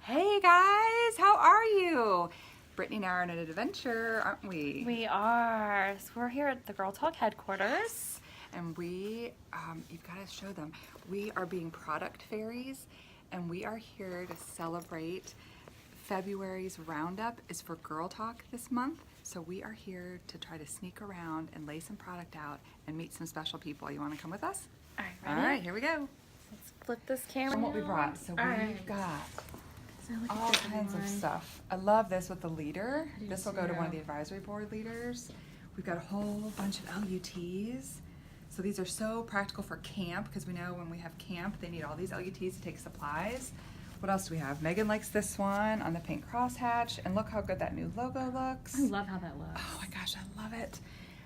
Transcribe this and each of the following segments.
Hey guys, how are you? Brittney and I are on an adventure, aren't we? We are. So we're here at the Girl Talk headquarters. And you've got to show them, we are being product fairies and we are here to celebrate February's roundup is for Girl Talk this month. So we are here to try to sneak around and lay some product out and meet some special people. You want to come with us? All right, ready? All right, here we go. Let's flip this camera. And what we brought. So we've got So look at all this kinds of one. stuff. I love this with the leader. I do This will go to too. one of the advisory board leaders. We've got a whole bunch of LUTs. So these are so practical for camp because we know when we have camp, they need all these LUTs to take supplies. What else do we have? Megan likes this one on the pink crosshatch. And look how good that new logo looks. I love how that looks. Oh my gosh, I love it.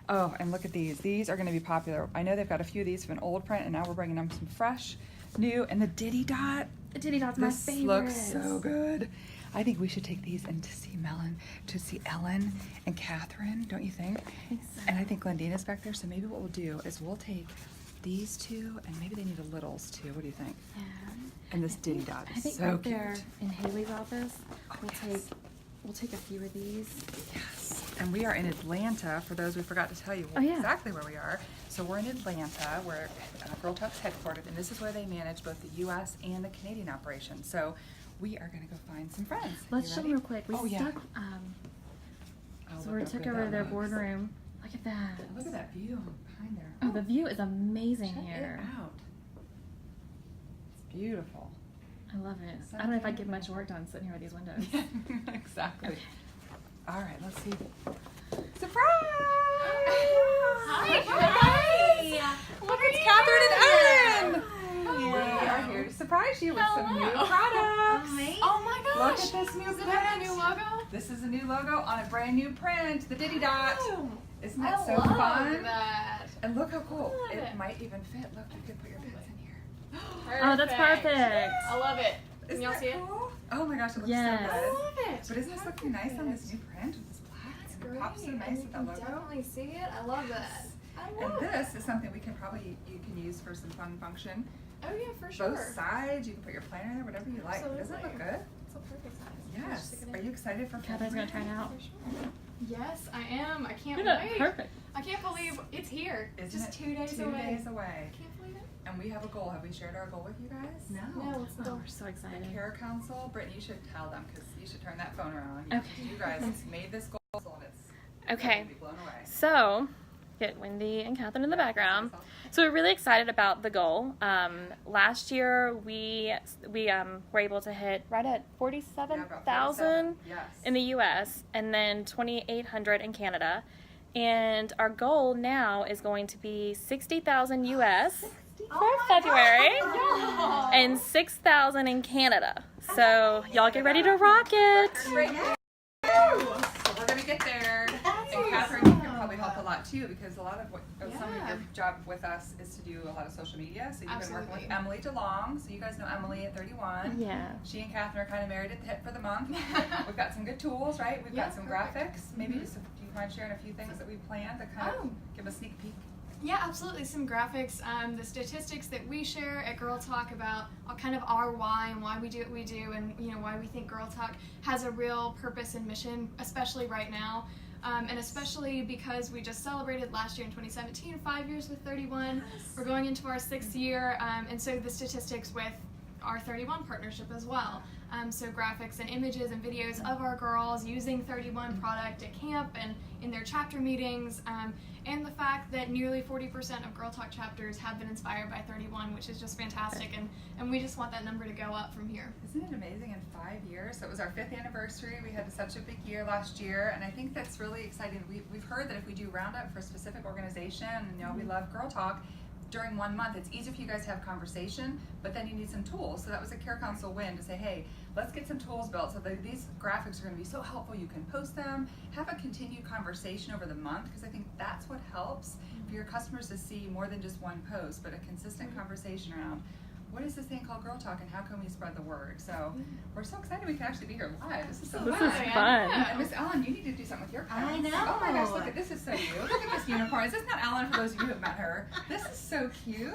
Oh, and look at these. These are going to be popular. I know they've got a few of these from an old print, and now we're bringing them some fresh, new, and the Diddy Dot. The Diddy Dot's my This favorite. looks so good. I think we should take these in to see Ellen and Catherine, don't you think? I think so. And I think Glendina's back there, so maybe what we'll do is we'll take these two, and maybe they need a littles too. What do you think? Yeah. And this Diddy Dot I is think so right cute. there in Haley's office, Oh, we'll yes. take a few of these. Yes. And we are in Atlanta, for those we forgot to tell you Oh, yeah. exactly where we are. So we're in Atlanta, where Girl Talk's headquartered, and this is where they manage both the U.S. and the Canadian operation. So we are going to go find some friends. Let's You show ready? them real quick. We Oh, yeah. stuck. Oh, So look we how took good over that their looks. boardroom. Look at that. Look at that view behind there. Oh, the view is amazing Check here. it out. It's beautiful. I love it. So I don't know if I'd get beautiful. much work done sitting here with these windows. Yeah, exactly. Okay. All right, let's see. Surprise! Hi. Look, it's Catherine and Ellen. We are here to surprise you with some new products. Oh my Look gosh. at this new Is it print. a new logo? This is a new logo on a brand new print, the Diddy Dot. Isn't that I so love fun? that. And look how cool. I love It it. might even fit. Look, you could put your pins in here. Oh, that's perfect. I love it. Can Isn't y'all that see it? cool? Oh my gosh, it looks Yes. so I good. love it. But isn't this looking nice on this new print with this black? That's And great. it pops so nice And with you that can logo. definitely see it. I love that. I And love this it. is something we can probably, you can use for some fun function. Oh yeah, for sure. Both sides, you can put your planner in there, whatever you like. Doesn't it look Absolutely. good? It's a perfect size. Yes. Stick it in. Are you excited for Catherine's gonna try it out. For sure. Yes, I am. I can't Look at wait. that. Perfect. I can't believe it's here. It's Isn't just it 2 days 2 away. days away. I can't believe it. And we have a goal. Have we shared our goal with you guys? No, what's the Oh, goal? we're so The excited. Care Council, Brittney, you should tell them because you should turn that phone around. You, Okay. you guys made this goal and it's Okay. you'll be blown away. So, get Wendy and Catherine in the background. So we're really excited about the goal. Last year we were able to hit right at 47,000 Yes. in the U.S. and then 2,800 in Canada. And our goal now is going to be 60,000 U.S. for February Oh. and 6,000 in Canada. So y'all get ready to rock it. So we're gonna get there. And Catherine, you can probably help a lot too because a lot of some of your job with us is to do a lot of social media. So you've been working with Absolutely. Emily DeLong. So you guys know Emily at 31. Yeah. She and Catherine are kind of married at the hip for the month. We've got some good tools, right? We've Yeah, got some perfect. graphics. Maybe Mhm. just do you mind sharing a few things that we planned to kind Oh. of give a sneak peek? Yeah, absolutely. Some graphics, the statistics that we share at Girl Talk about kind of our why and why we do what we do, and why we think Girl Talk has a real purpose and mission, especially right now, and especially because we just celebrated last year in 2017 5 years with 31. We're going into our 6th year, and so the statistics with our 31 partnership as well. So graphics and images and videos of our girls using 31 product at camp and in their chapter meetings, and the fact that nearly 40% of Girl Talk chapters have been inspired by 31, which is just fantastic, and we just want that number to go up from here. Isn't it amazing in 5 years? So it was our 5th anniversary. We had such a big year last year, and I think that's really exciting. We've heard that if we do roundup for a specific organization, and we love Girl Talk, during 1 month, it's easier for you guys to have conversation, but then you need some tools. So that was a Care Council win to say, hey, let's get some tools built so that these graphics are going to be so helpful. You can post them, have a continued conversation over the month, because I think that's what helps for your customers to see more than just one post, but a consistent conversation around what is this thing called Girl Talk and how can we spread the word? So we're so excited we can actually be here live. This is so This fun. is fun. And Miss Ellen, you need to do something with your pets. I know. Oh my gosh, look at this is so cute. Look at this unicorn. Is this not Ellen for those of you who have met her? This is so cute.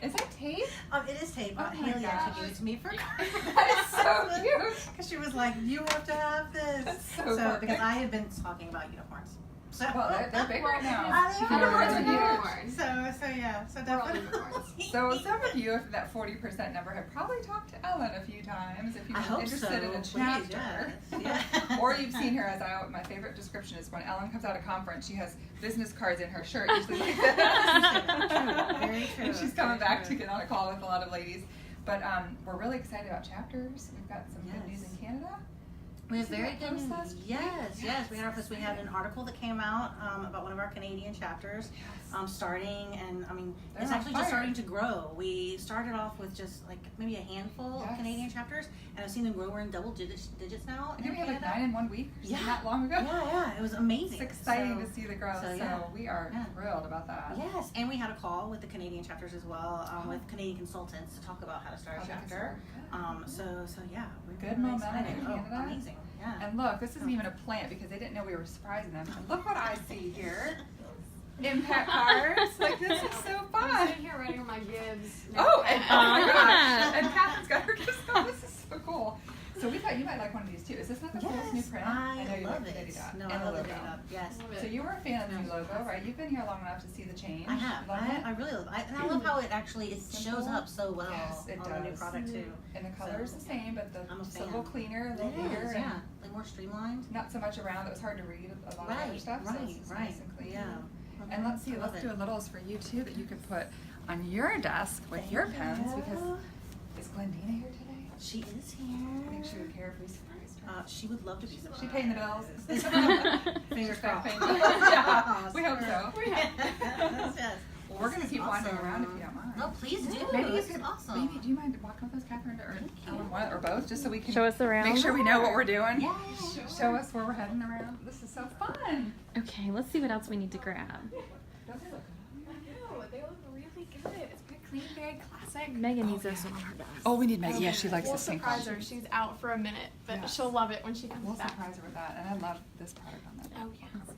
Is that tape? It is tape. Oh my Haley gosh. actually gave it to me for That is so cute. because she was like, "You have to have this." That's so because perfect. I have been talking about unicorns. So Well, they're big right now. They are. Unicorns are Unicorns. huge. So yeah, so We're all definitely. unicorns. So some of you, if that 40% number, have probably talked to Ellen a few times if you've I been hope interested in a so. chapter. Please, yes. Yeah. Or you've seen her as my favorite description is when Ellen comes out of conference, she has business cards in her shirt, usually like that. Very true. And she's coming Very back true. to get on a call with a lot of ladies. But we're really excited about chapters. We've got some good news Yes. in Canada. We have See very that good post news. last week? Yes. We had our Yes, post. We had an article that came out about one of our Canadian chapters starting, and I mean, They're it's on actually fire. just starting to grow. We started off with just like maybe a handful Yes. of Canadian chapters, and I've seen them grow. We're in double digits now. I think in we had like Canada. 9 in 1 week, Yeah. not long ago. Yeah, it was amazing. It's exciting So- to see the growth, so, yeah. we are Yeah. thrilled about that. Yes, and we had a call with the Canadian chapters as well, with Canadian consultants to talk about how to start a Oh, that's chapter. good. So yeah, we're Good really momentum in excited. Canada. Amazing. Yeah. And look, this isn't even a plant because they didn't know we were surprising them. And look what I see here. Impact cards. Like, this is so I'm fun. sitting here writing my Gibbs. Oh, and oh my gosh. Ah. And Catherine's got her gifts going. This is so cool. So we thought you might like one of these too. Is this not the coolest new print? I know you love like the it. Ditty Dot No, and I the love the logo. Ditty Dot. Yes. Love it. So you were a fan of the new Yeah. logo, right? You've been here long enough to see the change. I have. Love I it? really love it. And I love how it actually shows up so well Yes, it on the new does. product too. And the color is the same, but I'm a it's a fan. little cleaner, a little It bigger, is, and yeah. Like more streamlined. not so much around. It was hard to read a lot of other stuff. So it's nice and clean. Yeah. And let's see, I love let's it. do a littles for you too that you can put on your desk with your pens you. because is Glendina here today? She is I here. think she would care if we surprised her. She would love to be surprised. She paying the bills. Fingers She's back crossed. paying the bills. Yeah, we hope Sure. so. Yes. Well, we're gonna This keep is wandering awesome. around if you don't mind. No, please do. Maybe you This could, is awesome. maybe do you mind walking with us, Catherine, or Ellen, one or both, just so we can Show us around. make sure we know what we're doing. Yeah. Show us where we're heading around. This is so fun. Okay, let's see what else we need to grab. Don't they look I know, they look really good. It's very clean, very classic. Megan needs this one on her desk. Oh, we need Maggie. Yeah, she likes We'll this pink surprise one. her. She's out for a minute, but Yes. she'll love it when she comes We'll back. surprise her with that, and I love this product on that. Oh yes.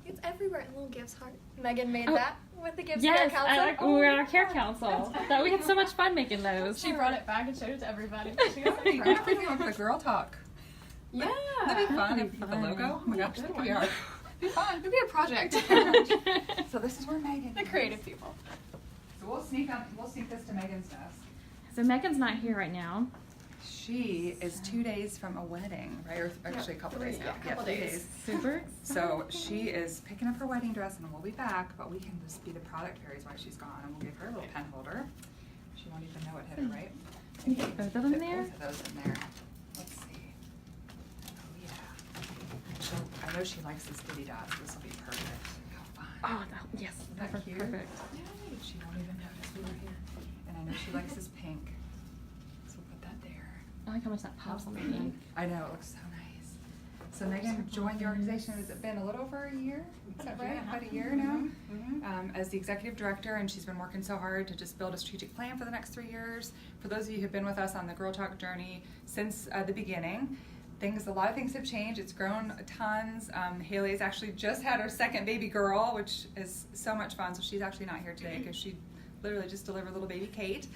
It's everywhere. A little Gibbs heart. Megan made Oh. that with the Gibbs Yes, Care Council. I like when we were at our care council. That we had so much fun making those. She brought it back and showed it to everybody. She That got would be so great proud. if we came up with a girl talk. Yeah. That'd be fun. That'd be With the fun. logo. Oh my gosh, that could be hard. Be fun. It'd be a project. So this is where Megan. The is. creative people. So we'll sneak this to Megan's desk. So Megan's not here right now. She is 2 days from a wedding, right? Or actually a couple days now. couple 3 days. Super. So she is picking up her wedding dress, and we'll be back. But we can just be the product fairies while she's gone, and we'll give her a little pen holder. She won't even know it hit her, right? Can you put both of them Fit there? Both of those in there. Let's see. Oh yeah. I know she likes this Ditty Dot, so this will be perfect. How fun. Oh, yes, Isn't that perfect. cute? Perfect. She won't even notice we were here. And I know she likes this pink. So we'll put that there. I like how much that pops on the pink. I know, it looks so nice. So Megan joined the organization, has it been a little over a year? Is that right? About a year now? As the executive director, and she's been working so hard to just build a strategic plan for the next 3 years. For those of you who've been with us on the Girl Talk journey since the beginning, a lot of things have changed. It's grown tons. Haley has actually just had her second baby girl, which is so much fun. So she's actually not here today because she literally just delivered little baby Kate.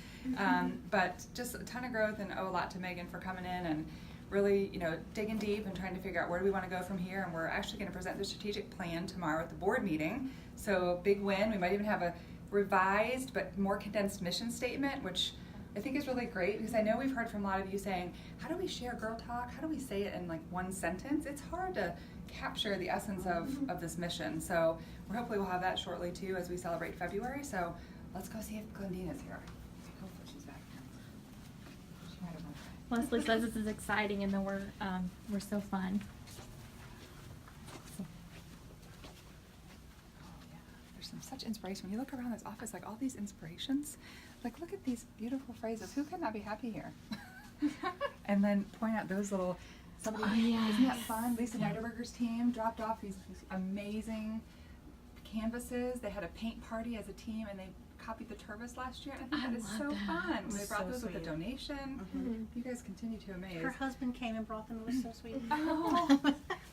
But just a ton of growth, and a lot to Megan for coming in and really, digging deep and trying to figure out where do we want to go from here. And we're actually going to present the strategic plan tomorrow at the board meeting. So big win. We might even have a revised but more condensed mission statement, which I think is really great because I know we've heard from a lot of you saying, how do we share Girl Talk? How do we say it in like one sentence? It's hard to capture the essence of this mission. So hopefully we'll have that shortly too as we celebrate February. So let's go see if Glendina's here. Hopefully she's back here. She might have went. Leslie says this is exciting and then we're so fun. Oh yeah, there's such inspiration. When you look around this office, like all these inspirations, like look at these beautiful phrases. Who could not be happy here? And then point out those little, isn't that fun? Lisa Niederberger's team dropped off these amazing canvases. They had a paint party as a team, and they copied the Turvis last year, and I think that is love so that. fun. They It's brought so those with a sweet. donation. You guys continue to amaze. Her husband came and brought them. It was so sweet. Oh,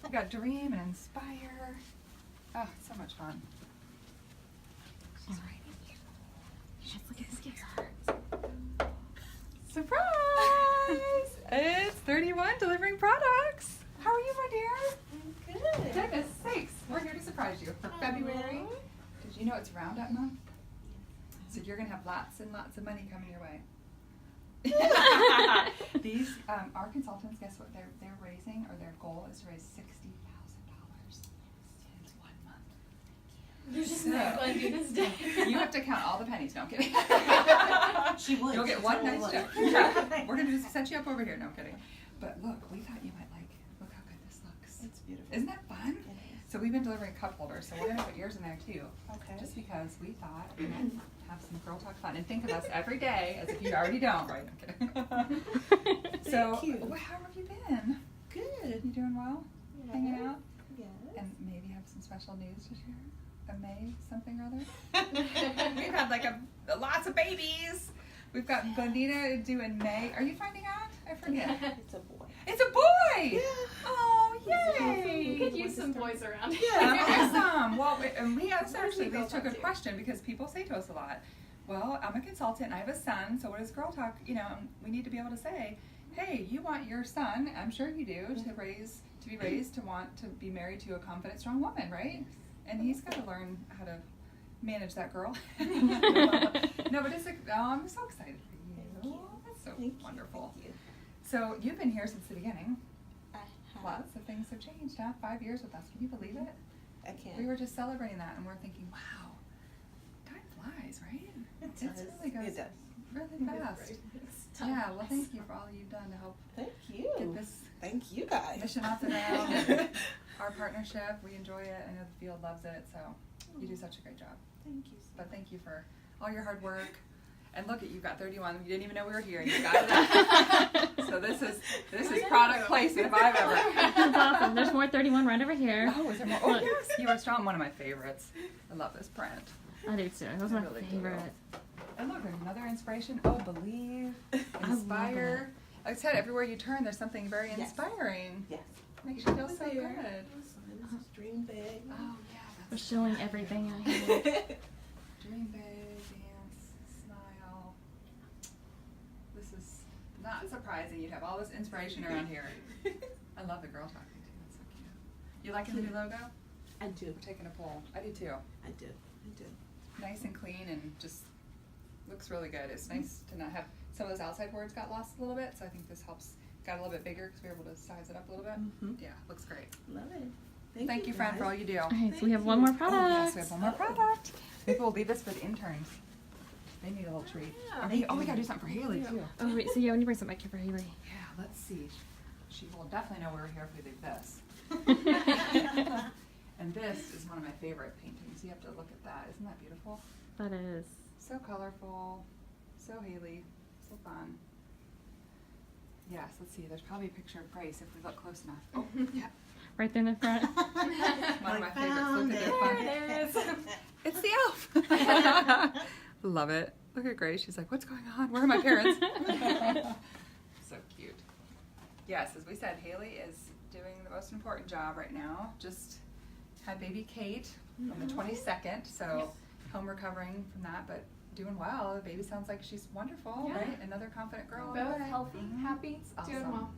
we got Dream and Inspire. Oh, so much fun. She's right in here. Yes, look at this. Surprise! It's 31 delivering products. How are you, my dear? Good. Goodness sakes, we're here to surprise you for February. Did you know it's Roundup month? So you're gonna have lots and lots of money coming your way. These our consultants, guess what they're raising, or their goal is to raise $60,000 in 1 month. You're just So- not going to do this day. You have to count all the pennies. No, I'm kidding. She would. You'll get She one totally nice would. check. Yeah. We're gonna just set you up over here. No, I'm kidding. But look, we thought you might look how good this looks. It's beautiful. Isn't that fun? It is. So we've been delivering cup holders, so we're gonna put yours in there too. Okay. Just because we thought we might have some girl talk fun and think of us every day as if you already don't, right? I'm kidding. So, Thank you. how have you been? Good. You doing well? Hanging out? Yes. And maybe have some special news to share? A May something or other? We've had like lots of babies. We've got Bonita due in May. Are you finding out? I forget. It's a boy. It's a boy! Yeah. Oh, We yay! could use some boys around. Awesome. Well, that's actually Girl leads to a Talk good too. question, because people say to us a lot, well, I'm a consultant and I have a son, so what does Girl Talk, we need to be able to say, hey, you want your son, I'm sure you do, to be raised to want to be married to a confident, strong woman, right? And he's got to learn how to manage that girl. No, but I'm so excited for you. Thank you. That's so Thank you. wonderful. Thank you. So you've been here since the beginning. I have. Lots of things have changed, huh? 5 years with us. Can you believe it? I can't. We were just celebrating that, and we're thinking, wow, time flies, right? It It's does. really goes It does. really fast. Yeah, well, thank you for all you've done to help Thank you. get this Thank you guys. mission off the ground. And our partnership, we enjoy it. I know the field loves it, so you do such a great job. Thank you. But thank you for all your hard work. And look at you, got 31. You didn't even know we were here, and you got it up. So this is product placement if I've ever. That's awesome. There's more 31 right over here. Oh, is there more? Oh, yes. You are strong. One of my favorites. I love this print. I do too. That was I my really do. favorite. And look, there's another inspiration. Oh, believe, inspire. Like I said, everywhere you turn, there's something very Yes. inspiring. Yes. Makes you feel so There. good. This is dream big. Oh, yeah. We're That's showing everything out here. Dream big, dance, smile. This is not surprising. You'd have all this inspiration around here. I love the girl talking too. That's so cute. You liking the new logo? I do. We're taking a poll. I do too. I do. I do. Nice and clean and just looks really good. It's nice to not have some of those outside words got lost a little bit, so I think this helps. Got a little bit bigger because we were able to size it up a little bit. Mhm. Yeah, looks great. Love it. Thank you, friend, guys. for all you do. Okay, so we have one more Oh, product. yes, we have one more product. Maybe we'll leave this for the interns. They need a little treat. Yeah. We gotta do something for Haley too. Oh wait, so yeah, when you bring something back here for Haley. Yeah, let's see. She will definitely know we're here if we do this. And this is one of my favorite paintings. You have to look at that. Isn't that beautiful? That is. So colorful, so Haley, so fun. Yes, let's see. There's probably a picture of Grace if we look close enough. Oh, yeah. Right there in the front. One of my favorites. Look at their fun. There it is. It's the elf. Love it. Look at Grace. She's like, what's going on? Where are my parents? So cute. Yes, as we said, Haley is doing the most important job right now. Just had baby Kate on the 22nd, so home recovering from that, but doing well. The baby sounds like she's wonderful, Yeah. right? Another confident girl. Both Right. healthy, Mhm. happy, doing Awesome. well.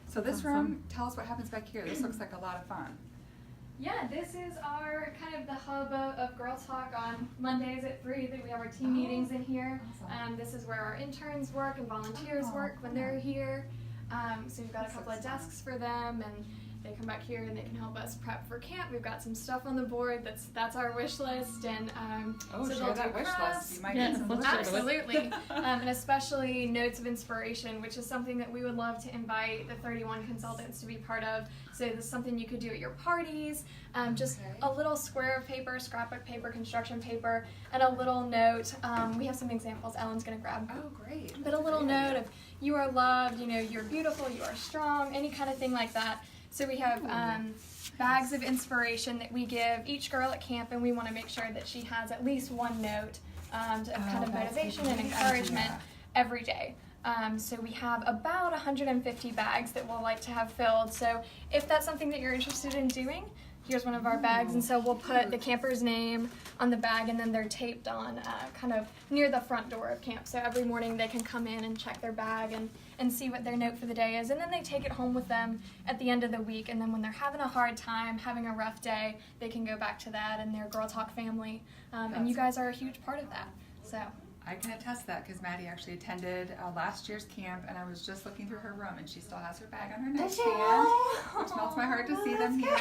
So this Awesome. room, tell us what happens back here. This looks like a lot of fun. Yeah, this is our kind of the hub of Girl Talk on Mondays at 3. That we have our team meetings in here. Awesome. This is where our interns work and volunteers Oh, work when they're here. So we've got That a couple looks of fun. desks for them, and they come back here and they can help us prep for camp. We've got some stuff on the board. That's our wish list, and Oh, so share they'll that do wish crafts. list. You might Yeah, get some let's delicious. share it. Absolutely. And especially notes of inspiration, which is something that we would love to invite the 31 consultants to be part of. So this is something you could do at your parties. Just Okay. a little square of paper, scrapbook paper, construction paper, and a little note. We have some examples Ellen's going to grab. Oh, great. But a little note of you are loved, you're beautiful, you are strong, any kind of thing like that. So we have bags of inspiration that we give each girl at camp, and we want to make sure that she has at least one note to kind of motivation and encouragement every day. So we have about 150 bags that we'll like to have filled. So if that's something that you're interested in doing, here's one of our bags. And so we'll put the camper's name on the bag, and then they're taped on kind of near the front door of camp. So every morning they can come in and check their bag and see what their note for the day is. And then they take it home with them at the end of the week. And then when they're having a hard time, having a rough day, they can go back to that and their Girl Talk family. And you guys are a huge part of that. So I can attest that because Maddie actually attended last year's camp, and I was just looking through her room, and she still has her bag on her nightstand, which melts my heart to see them here.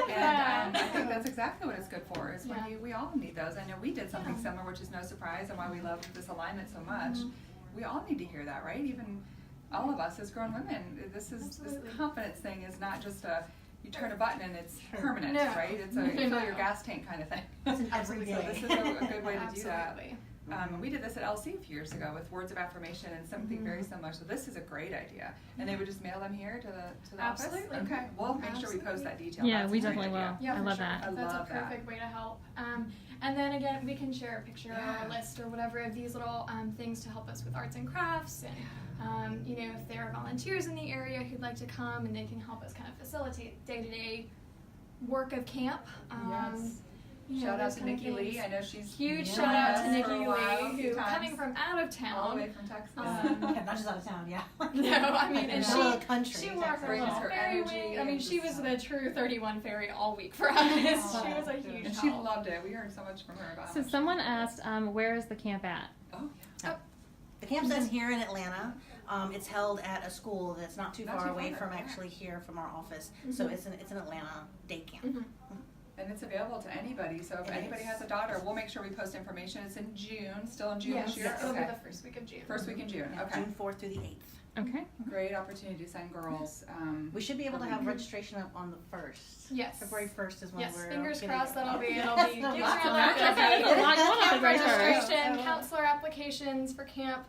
And I think that's exactly what it's good for. Is when we all need those. I know we did something similar, which is no surprise, and why we love this alignment so much. We all need to hear that, right? Even all of us as grown women. This confidence thing is not just you turn a button and it's permanent, right? It's a you fill your gas tank kind of thing. So this is a good way to do that. We did this at LC a few years ago with words of affirmation and something very similar. So this is a great idea. And they would just mail them here to the office? Okay. We'll make sure we post that detail. Yeah, we definitely will. Yeah, I love that. That's a perfect way to help. And then again, we can share a picture or a list or whatever of these little things to help us with arts and crafts. And, you know, if there are volunteers in the area who'd like to come, and they can help us kind of facilitate day-to-day work of camp. Shout out to Nikki Lee. I know she's huge. Shout out to Nikki Lee, who coming from out of town, all the way from Texas. Not just out of town, No, I mean, and she worked brings her energy. I mean, she was the true 31 fairy all week for us. She was a huge and she loved it. We heard so much from her about it. So someone asked, where is the camp at? The camp's in here in Atlanta. It's held at a school that's not too far away from actually here from our office. So it's an Atlanta day camp. And it's available to anybody, so if anybody has a daughter, we'll make sure we post information. It's in June, still in June this year? It'll be the first week of June. First week in June, okay. June 4th through the 8th. Okay. Great opportunity to send girls. We should be able to have registration up on the 1st. Yes. February 1st is when we're fingers getting crossed it. it'll be registration, counselor applications for camp.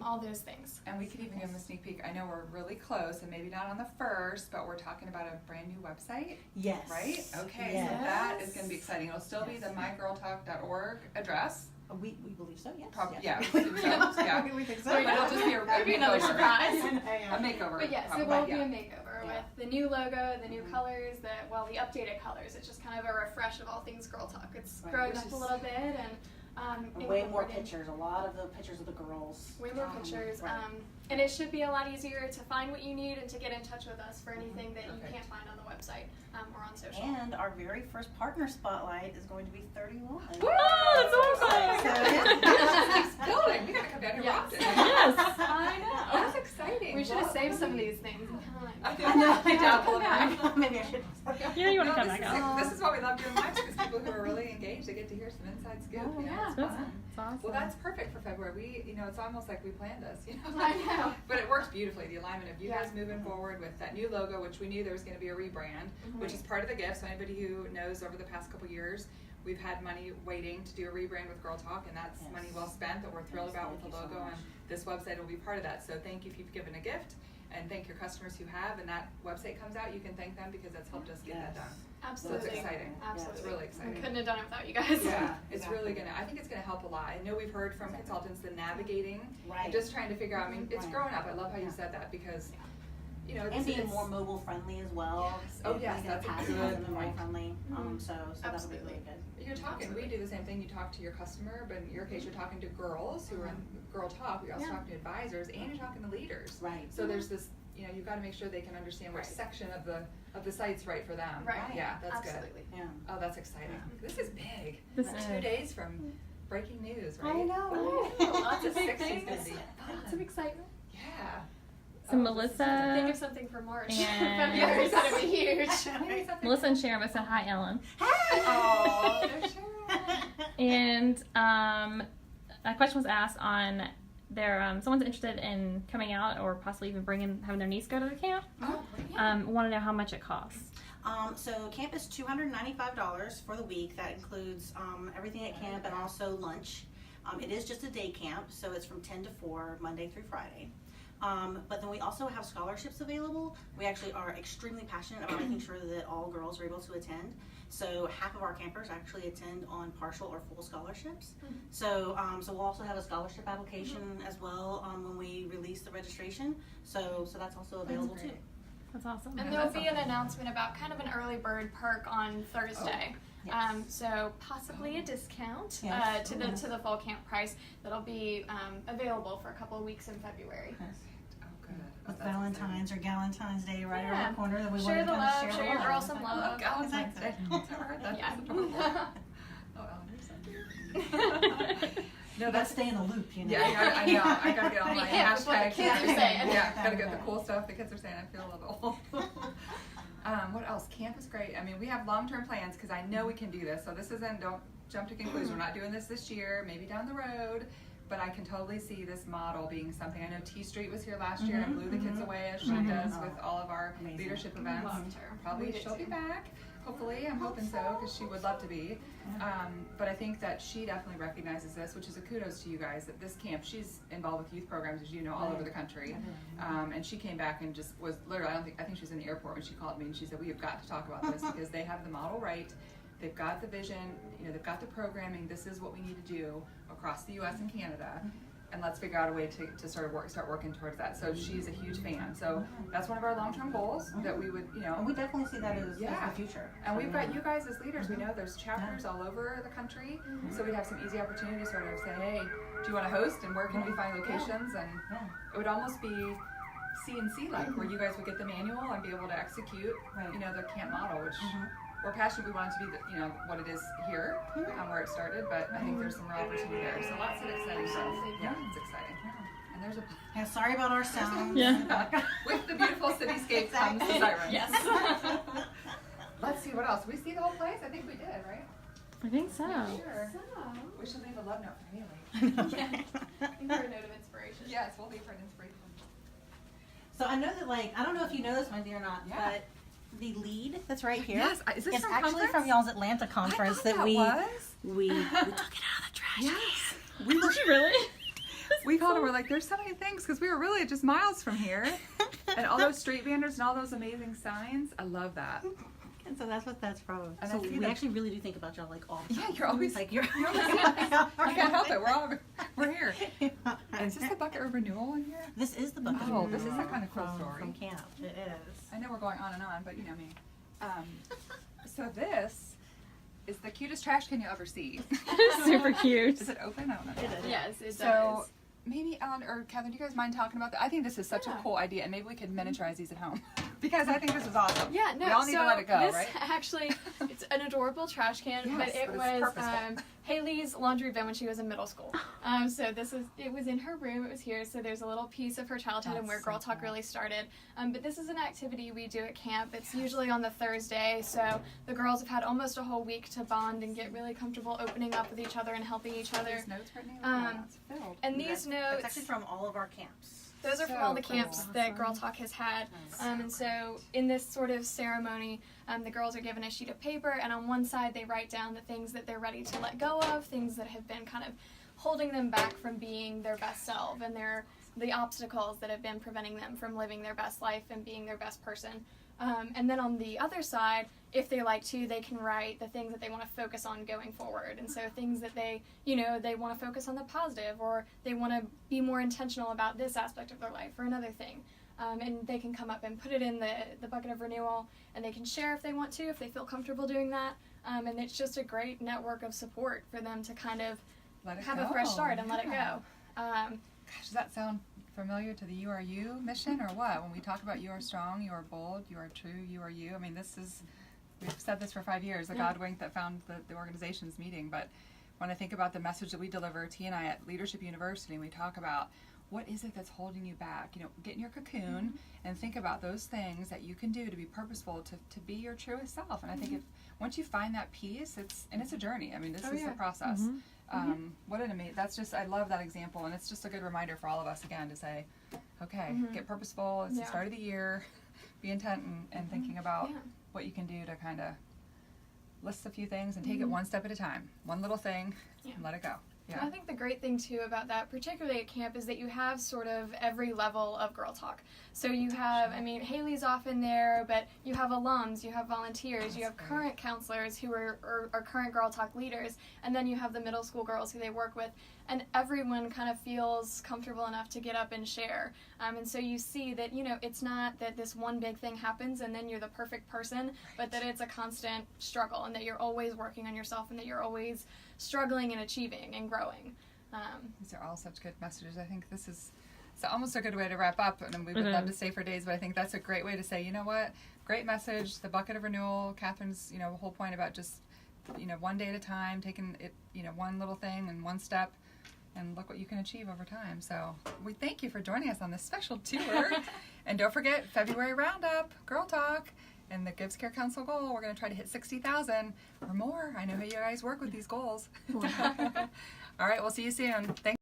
All those things. And we could even give them a sneak peek. I know we're really close, and maybe not on the 1st, but we're talking about a brand new website. Yes. Right? Okay, Yes. so that is going to be exciting. It'll still be the mygirltalk.org address. We believe so, yes. Yeah, we think so. Yeah. We think so. But it'll just be Maybe another surprise. A makeover. But yes, it will be a makeover with the new logo, the new colors, the updated colors. It's just kind of a refresh of all things Girl Talk. It's growing up a little bit, and way more pictures, a lot of the pictures of the girls. Way more pictures. And it should be a lot easier to find what you need and to get in touch with us for anything that you can't find on the website or on social. And our very first partner spotlight is going to be 31. Woo! That's awesome! Keeps building. We gotta come down here often. Yes. I know. That's exciting. We should have saved some of these things in time. I know. Maybe I should. Yeah, you want to come back up. This is why we love doing lives, because people who are really engaged, they get to hear some inside scoop. Oh, It's That's fun. awesome. Well, that's perfect for February. It's almost like we planned this, I know. But it works beautifully. The alignment of you guys moving forward with that new logo, which we knew there was going to be a rebrand, which is part of the gift. So anybody who knows, over the past couple years, we've had money waiting to do a rebrand with Girl Talk, and that's money well spent that we're thrilled about with the logo, and this website will be part of that. So thank you if you've given a gift, and thank your customers who have, and that website comes out, you can thank them because that's helped us get that done. Absolutely. So it's exciting. Absolutely. It's really exciting. We couldn't have done it without you guys. Yeah, it's really I think it's gonna help a lot. I know we've heard from consultants the navigating, and just trying to figure out, it's growing up. I love how you said that, because and being more mobile friendly as well. Yes. Oh yes, that's a good mobile point. friendly. So that would be really good. You're talking. We do the same thing. You talk to your customer, but in your case, you're talking to girls who are in Girl Talk. You're also talking to advisors, and you're talking to leaders. Right. So there's this. You've got to make sure they can understand which section of the site's right for them. Right. Yeah, that's Absolutely. good. Yeah. Oh, that's exciting. This is big. This 2 days from breaking news, right? I know. Lots of big 60s things. gonna be Lots of excitement. Yeah. So Melissa, Think of something for March. And- February's gonna be huge. Melissa and Sharon both said hi, Ellen. Oh, there's Sharon. And a question was asked on someone's interested in coming out or possibly even having their niece go to the camp. Oh, Want to know how much it costs. So camp is $295 for the week. That includes everything at camp and also lunch. It is just a day camp, so it's from 10 to 4, Monday through Friday. But then we also have scholarships available. We actually are extremely passionate about making sure that all girls are able to attend. So half of our campers actually attend on partial or full scholarships. So we'll also have a scholarship application as well when we release the registration. So that's also available too. That's awesome. And there'll be an announcement about kind of an early bird perk on Thursday. Yes. So possibly a discount Yes. to the fall camp price that'll be available for a couple of weeks in February. With Valentine's or Galentine's Day right Yeah. around the corner, that we Share want to the kind of love, share share your the girl love. some love. Valentine's Day. Exactly. I've never heard that. Yeah. That's adorable. Oh, Ellen, you're so cute. No, Let's stay in the loop, you know. Yeah, I know. I gotta get all my Yeah, that's what the hashtags. kids are saying. Yeah, gotta get the cool stuff the kids are saying. I feel a little old. What else? Camp is great. I mean, we have long-term plans because I know we can do this. So this isn't, don't jump to conclusions. We're not doing this year, maybe down the road. But I can totally see this model being something. I know T Street was here last year and blew the kids away as she does with all of our Amazing. leadership events. Loved her. Probably We did she'll be too. back. Hopefully, I'm hoping so because she would love to be. But I think that she definitely recognizes this, which is a kudos to you guys. That this camp, she's involved with youth programs, as you know, all over the country. And she came back and just was literally. I think she was in the airport when she called me and she said, "We have got to talk about this because they have the model right. They've got the vision. You know, they've got the programming. This is what we need to do across the U.S. and Canada." And let's figure out a way to sort of start working towards that. So she's a huge fan. So that's one of our long-term goals that we would, And we definitely see that as the future. and we've got you guys as leaders. We know there's chapters all over the country. So we'd have some easy opportunity to sort of say, hey, do you want to host and where can we find locations? And it would almost be C&C like, where you guys would get the manual and be able to execute, you know, the camp model, which we're passionate. We want it to be, you know, what it is here, where it started. But I think there's some real opportunity there. So lots of exciting stuff. Yeah, it's exciting. And there's a Yeah, sorry about our sound. Yeah. with the beautiful cityscape comes the sirens. Yes. Let's see what else. We see the whole place. I think we did, right? I think so. Sure. We should leave a love note for Haley. Give her a note of inspiration. Yes, we'll leave her an inspiration. So I know that, like, I don't know if you know this, Wendy, or not, Yeah. but the lead that's right here Yes, is this is from actually conference? from y'all's Atlanta conference that we was. we took it out of the trash. Yes. We were really? We called her. We're like, there's so many things because we were really just miles from here, and all those street vendors and all those amazing signs. I love that. And so that's what that's from. And So I see we that- actually really do think about y'all like all the time. Yeah, you're always like you're. you can't help it. We're here. Is this the bucket of renewal in here? This is the bucket. Oh, this is a kind of cool from, story. from camp. It is. I know we're going on and on, but you know me. So this is the cutest trash can you'll ever see. Super cute. Is it open? I don't know. It is. Yes, it So does. maybe Ellen or Catherine, do you guys mind talking about that? I think this is such a cool idea, and maybe we could miniaturize these at home because I think this is awesome. Yeah, no. We all need so to let it go, this right? actually, it's an adorable trash can, Yes, but it but it's was purposeful. Haley's laundry bin when she was in middle school. So it was in her room. It was here. So there's a little piece of her childhood and That's where so Girl Talk cool. really started. But this is an activity we do at camp. It's usually on the Thursday. So the girls have had almost a whole week to bond and get really comfortable opening up with each other and helping each other. These notes, Brittney? Um, It's filled. And these That's notes. actually from all of our camps. Those are from So all the cool. camps that Girl Talk has had. And so in this sort of ceremony, the girls are given a sheet of paper, and on one side they write down the things that they're ready to let go of, things that have been kind of holding them back from being their best self, and the obstacles that have been preventing them from living their best life and being their best person. And then on the other side, if they like to, they can write the things that they want to focus on going forward. And so things that they want to focus on the positive, or they want to be more intentional about this aspect of their life or another thing. And they can come up and put it in the bucket of renewal, and they can share if they want to, if they feel comfortable doing that. And it's just a great network of support for them to kind of Let it have go. a fresh start and let it Yeah. go. Gosh, does that sound familiar to the You Are You mission or what? When we talk about you are strong, you are bold, you are true, you are you. I mean, we've said this for 5 years, the God wink that found the organization's meeting. But when I think about the message that we deliver, T and I at Leadership University, we talk about what is it that's holding you back? You know, get in your cocoon and think about those things that you can do to be purposeful, to be your truest self. And I think if once you find that peace, it's a journey. I mean, this is the process. What an amazing, I love that example, and it's just a good reminder for all of us again to say, okay, get purposeful, it's the start of the year, be intent and thinking about what you can do to kind of list a few things and take it one step at a time, one little thing, and let it go. Yeah. I think the great thing too about that, particularly at camp, is that you have sort of every level of Girl Talk. So you have, I mean, Haley's often there, but you have alums, you have volunteers, you have current counselors who are current Girl Talk leaders, and then you have the middle school girls who they work with, and everyone kind of feels comfortable enough to get up and share. And so you see that, you know, it's not that this one big thing happens and then you're the perfect person, but that it's a constant struggle and that you're always working on yourself and that you're always struggling and achieving and growing. These are all such good messages. I think this is almost a good way to wrap up, and we would love to stay for days, but I think that's a great way to say, you know what, great message, the bucket of renewal, Catherine's, you know, whole point about just, you know, one day at a time, taking it, you know, one little thing and one step, and look what you can achieve over time. So we thank you for joining us on this special tour. And don't forget, February roundup, Girl Talk, and the Gives Care Council goal. We're going to try to hit 60,000 or more. I know how you guys work with these goals. All right, we'll see you soon. Thanks.